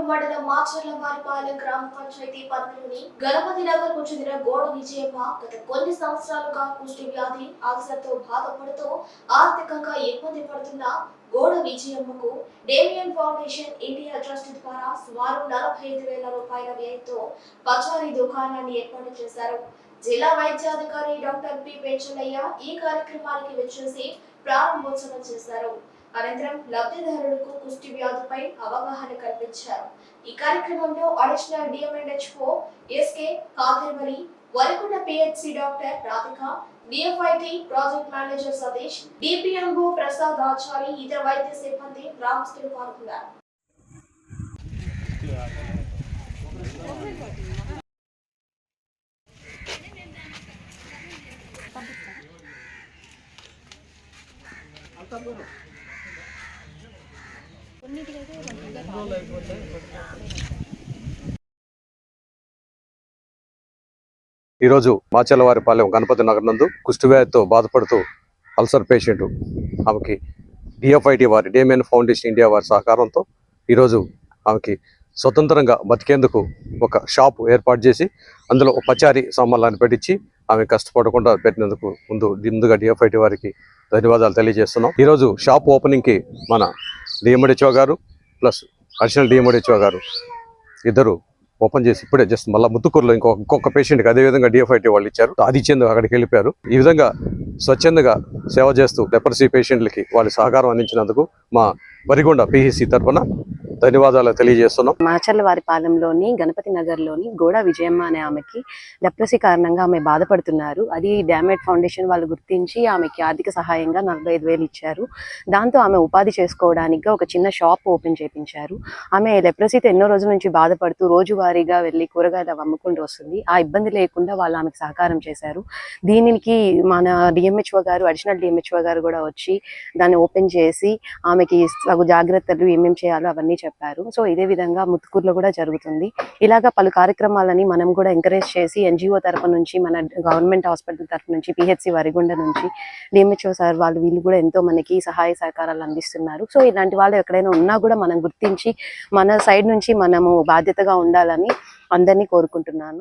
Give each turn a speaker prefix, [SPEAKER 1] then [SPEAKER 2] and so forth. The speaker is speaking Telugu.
[SPEAKER 1] మండలం మాచర్లవారిపాలెం గ్రామ పంచాయతీ పరిధిలోని గణపతి నగర్ కు చెందిన గోడ విజయమ్మ గత కొన్ని సంవత్సరాలుగా కుష్టి వ్యాధి అల్సర్తో బాధపడుతూ ఆర్థికంగా ఇబ్బంది పడుతున్న గోడ విజయమ్మకు డేమియన్ ఫౌండేషన్ ఇండియా ట్రస్ట్ ద్వారా సుమారు 45,000 రూపాయల వ్యయంతో పచారీ దుకాణాన్ని ఏర్పాటు చేశారు. జిల్లా వైద్యాధికారి డాక్టర్ పి పెంచలయ్య ఈ కార్యక్రమానికి వచ్చేసి ప్రారంభోత్సవం చేశారు. అనంతరం లబ్ధిదారులకు కుష్టి వ్యాధిపై అవగాహన కల్పించారు. ఈ కార్యక్రమంలో additional DMNHO SK Kadarvali, Varakunta PHC doctor Radhika, DFIT project manager Satish, DPMO Prasad Achari, ఇతర వైద్య సిబ్బంది, గ్రామస్తులు పాల్గొన్నారు.
[SPEAKER 2] ఈరోజు మాచర్లవారిపాలెం గణపతి నగర్ నందు కుష్ఠవ్యాధితో బాధపడుతూ అల్సర్ పేషెంట్ ఆమెకి డిఎఫ్ఐటి వారి డేమియన్ ఫౌండేషన్ ఇండియా వారి సహకారంతో ఈరోజు ఆమెకి స్వతంత్రంగా బతికేందుకు ఒక షాప్ ఏర్పాటు చేసి అందులో పచారీ సామాన్లను పెట్టించి ఆమె కష్టపడకుండా పెట్టినందుకు ముందుగా డిఎఫ్ఐటి వారికి ధన్యవాదాలు తెలియజేస్తున్నాం. ఈరోజు షాప్ ఓపెనింగ్కి మన డిఎంహెచ్ఓ గారు ప్లస్ అడిషనల్ డిఎంహెచ్ఓ గారు ఇద్దరు ఓపెన్ చేసి ఇప్పుడే జస్ట్ మళ్ళీ ముత్తుకూరులో ఇంకొక పేషెంట్కి అదేవిధంగా డిఎఫ్ఐటి వాళ్ళు ఇచ్చారు. అది ఇచ్చేందుకు అక్కడికి వెళ్ళిపోయారు. ఈ విధంగా స్వచ్ఛందంగా సేవ చేస్తూ లెపరసీ పేషెంట్లకి వాళ్ళు సహకారం అందించినందుకు మా వరిగొండ పిహెచ్సి తరఫున ధన్యవాదాలు తెలియజేస్తున్నాం.
[SPEAKER 3] మాచర్లవారిపాలెంలోని గణపతి నగర్లోని గోడ విజయమ్మ అనే ఆమెకి లెప్రసీ కారణంగా ఆమె బాధపడుతున్నారు. అది డామేట్ ఫౌండేషన్ వాళ్ళు గుర్తించి ఆమెకి ఆర్థిక సహాయంగా 45,000 ఇచ్చారు. దాంతో ఆమె ఉపాధి చేసుకోవడానికి ఒక చిన్న షాప్ ఓపెన్ చేయించారు. ఆమె లెప్రసీతో ఎన్నో రోజుల నుంచి బాధపడుతూ రోజువారీగా వెళ్ళి కూరగాయలు అమ్ముకుంటూ వస్తుంది. ఆ ఇబ్బంది లేకుండా వాళ్ళు ఆమెకు సహకారం చేశారు. దీనికి మన డిఎంహెచ్ఓ గారు, అడిషనల్ డిఎంహెచ్ఓ గారు కూడా వచ్చి దాన్ని ఓపెన్ చేసి ఆమెకి తగు జాగ్రత్తలు ఏమేమి చేయాలో అవన్నీ చెప్పారు. సో ఇదే విధంగా ముత్తుకూరులో కూడా జరుగుతుంది. ఇలాగా పలు కార్యక్రమాలని మనం కూడా ఎంకరేజ్ చేసి ఎన్జిఓ తరఫు నుంచి, మన గవర్నమెంట్ హాస్పిటల్ తరఫు నుంచి, పిహెచ్సి వరిగొండ నుంచి, డిఎంహెచ్ఓ సార్ వీళ్ళు కూడా ఎంతో మనకి సహాయ సహకారాలు అందిస్తున్నారు. సో ఇలాంటి వాళ్ళు ఎక్కడైనా ఉన్నా కూడా మనం గుర్తించి మన సైడ్ నుంచి మనము బాధ్యతగా ఉండాలని అందరినీ కోరుకుంటున్నాను.